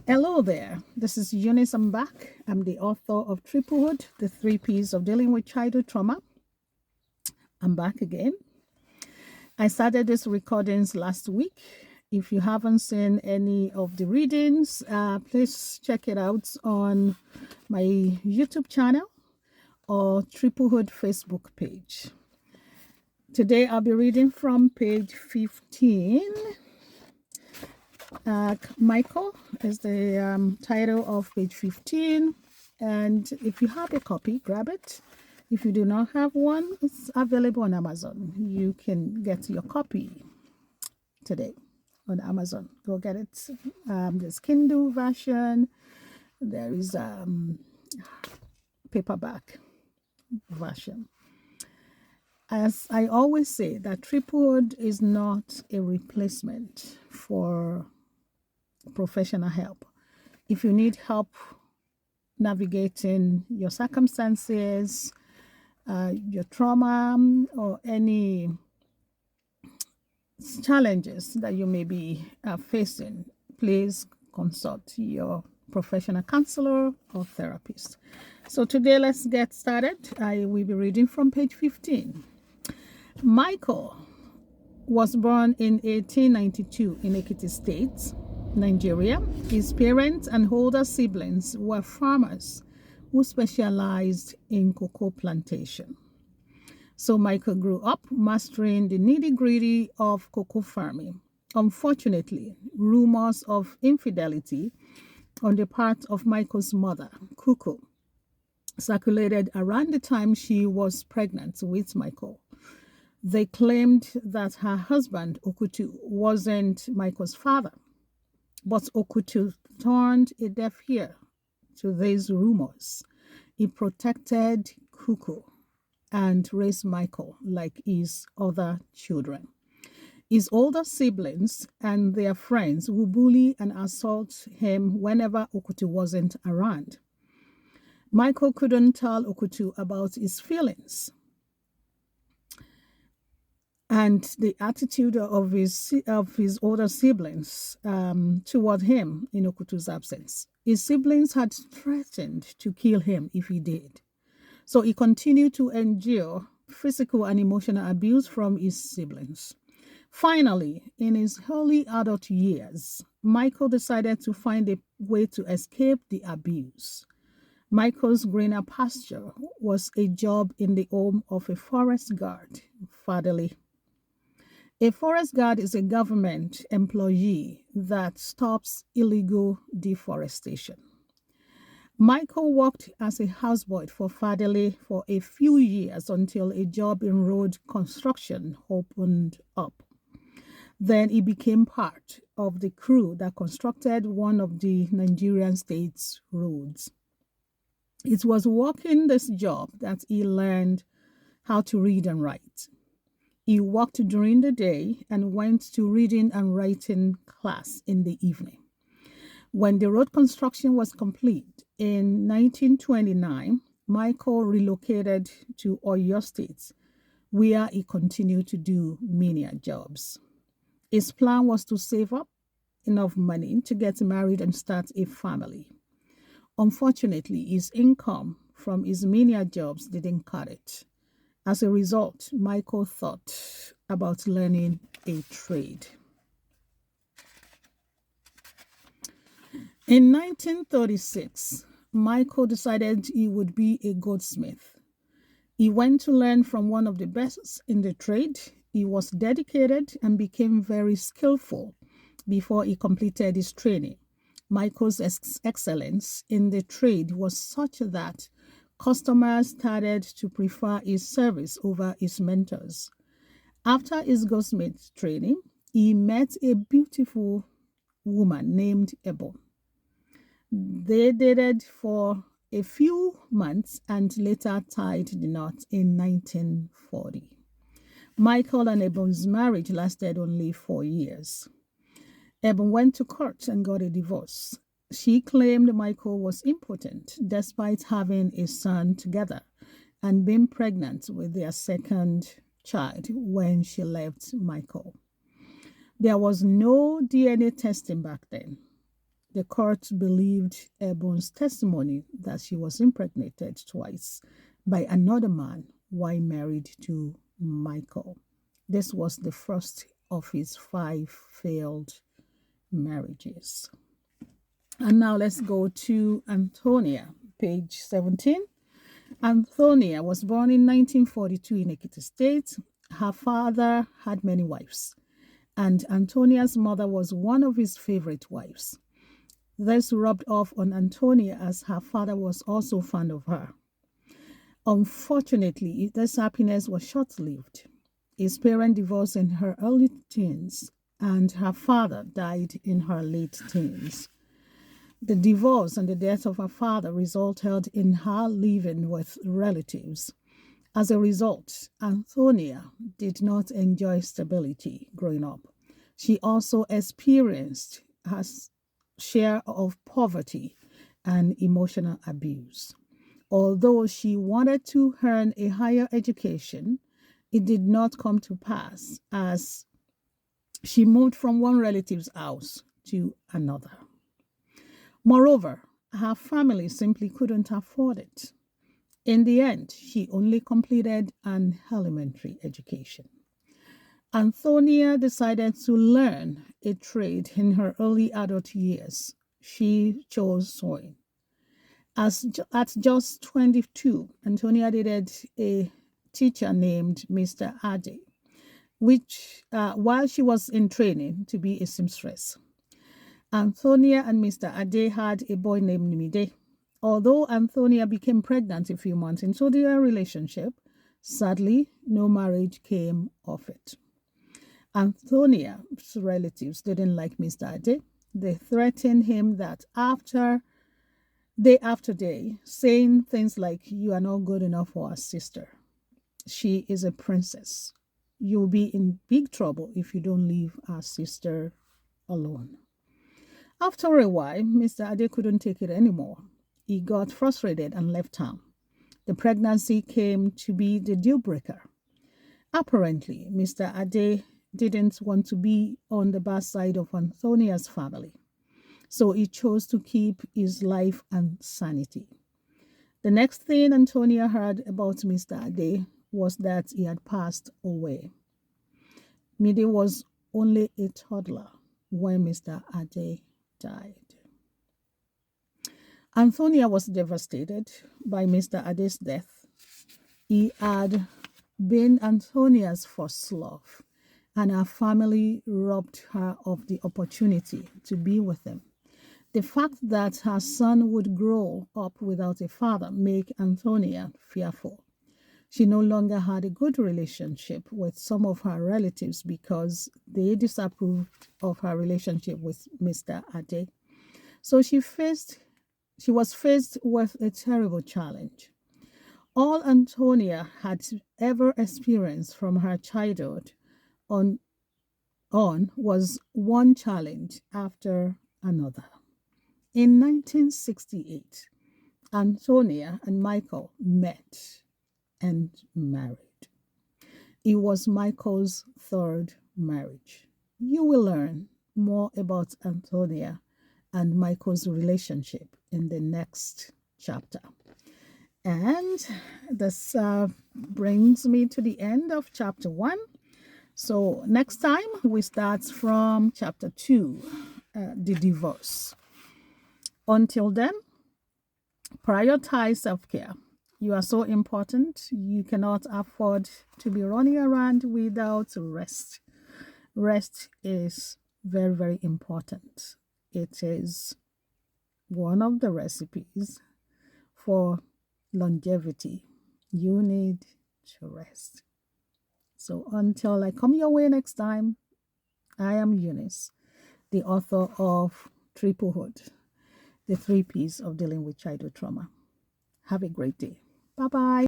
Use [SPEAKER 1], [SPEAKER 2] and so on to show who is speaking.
[SPEAKER 1] Hello there. This is Eunice. I'm back. I'm the author of Triplehood, the 3 Ps of Dealing with Childhood Trauma. I'm back again. I started these recordings last week. If you haven't seen any of the readings, please check it out on my YouTube channel or Triplehood Facebook page. Today I'll be reading from page 15. Michael is the title of page 15, and if you have a copy, grab it. If you do not have one, it's available on Amazon. You can get your copy today on Amazon. Go get it. There's Kindle version. There is paperback version. As I always say, that Triplehood is not a replacement for professional help. If you need help navigating your circumstances, your trauma, or any challenges that you may be facing, please consult your professional counselor or therapist. So today, let's get started. I will be reading from page 15. Michael was born in 1892 in Ekiti State, Nigeria. His parents and older siblings were farmers who specialized in cocoa plantation. So Michael grew up mastering the nitty-gritty of cocoa farming. Unfortunately, rumors of infidelity on the part of Michael's mother, Kuku, circulated around the time she was pregnant with Michael. They claimed that her husband, Okutu, wasn't Michael's father. But Okutu turned a deaf ear to these rumors. He protected Kuku and raised Michael like his other children. His older siblings and their friends would bully and assault him whenever Okutu wasn't around. Michael couldn't tell Okutu about his feelings and the attitude of his older siblings toward him in Okutu's absence. His siblings had threatened to kill him if he did. So he continued to endure physical and emotional abuse from his siblings. Finally, in his early adult years, Michael decided to find a way to escape the abuse. Michael's greener pasture was a job in the home of a forest guard, fatherly. A forest guard is a government employee that stops illegal deforestation. Michael worked as a houseboy for Fadele for a few years until a job in road construction opened up. Then he became part of the crew that constructed one of the Nigerian state's roads. It was working this job that he learned how to read and write. He worked during the day and went to reading and writing class in the evening. When the road construction was complete in 1929, Michael relocated to Oyo State, where he continued to do menial jobs. His plan was to save up enough money to get married and start a family. Unfortunately, his income from his menial jobs didn't cut it. As a result, Michael thought about learning a trade. In 1936, Michael decided he would be a goldsmith. He went to learn from one of the best in the trade. He was dedicated and became very skillful before he completed his training. Michael's excellence in the trade was such that customers started to prefer his service over his mentors. After his goldsmith training, he met a beautiful woman named Ebon. They dated for a few months and later tied the knot in 1940. Michael and Ebon's marriage lasted only 4 years. Ebon went to court and got a divorce. She claimed Michael was impotent despite having a son together and being pregnant with their second child when she left Michael. There was no DNA testing back then. The court believed Ebon's testimony that she was impregnated twice by another man while married to Michael. This was the first of his 5 failed marriages. And now let's go to Antonia, page 17. Antonia was born in 1942 in Ekiti State. Her father had many wives, and Antonia's mother was one of his favorite wives. This rubbed off on Antonia as her father was also fond of her. Unfortunately, this happiness was short-lived. His parents divorced in her early teens, and her father died in her late teens. The divorce and the death of her father resulted in her living with relatives. As a result, Antonia did not enjoy stability growing up. She also experienced her share of poverty and emotional abuse. Although she wanted to earn a higher education, it did not come to pass as she moved from one relative's house to another. Moreover, her family simply couldn't afford it. In the end, she only completed an elementary education. Antonia decided to learn a trade in her early adult years. She chose sewing. At just 22, Antonia dated a teacher named Mr. Ade, while she was in training to be a seamstress. Antonia and Mr. Ade had a boy named Nimide. Although Antonia became pregnant a few months into their relationship, sadly, no marriage came of it. Antonia's relatives didn't like Mr. Ade. They threatened him that after day, saying things like, "You are not good enough for our sister. She is a princess. You'll be in big trouble if you don't leave our sister alone." After a while, Mr. Ade couldn't take it anymore. He got frustrated and left town. The pregnancy came to be the deal breaker. Apparently, Mr. Ade didn't want to be on the bad side of Antonia's family, so he chose to keep his life and sanity. The next thing Antonia heard about Mr. Ade was that he had passed away. Mide was only a toddler when Mr. Ade died. Antonia was devastated by Mr. Ade's death. He had been Antonia's first love, and her family robbed her of the opportunity to be with him. The fact that her son would grow up without a father made Antonia fearful. She no longer had a good relationship with some of her relatives because they disapproved of her relationship with Mr. Ade. So she was faced with a terrible challenge. All Antonia had ever experienced from her childhood on was one challenge after another. In 1968, Antonia and Michael met and married. It was Michael's third marriage. You will learn more about Antonia and Michael's relationship in the next chapter. And this brings me to the end of chapter 1. So next time we start from chapter 2, the divorce. Until then, prioritize self-care. You are so important. You cannot afford to be running around without rest. Rest is very, very important. It is one of the recipes for longevity. You need to rest. So until I come your way next time, I am Eunice, the author of Triplehood, the 3 Ps of dealing with childhood trauma. Have a great day. Bye-bye.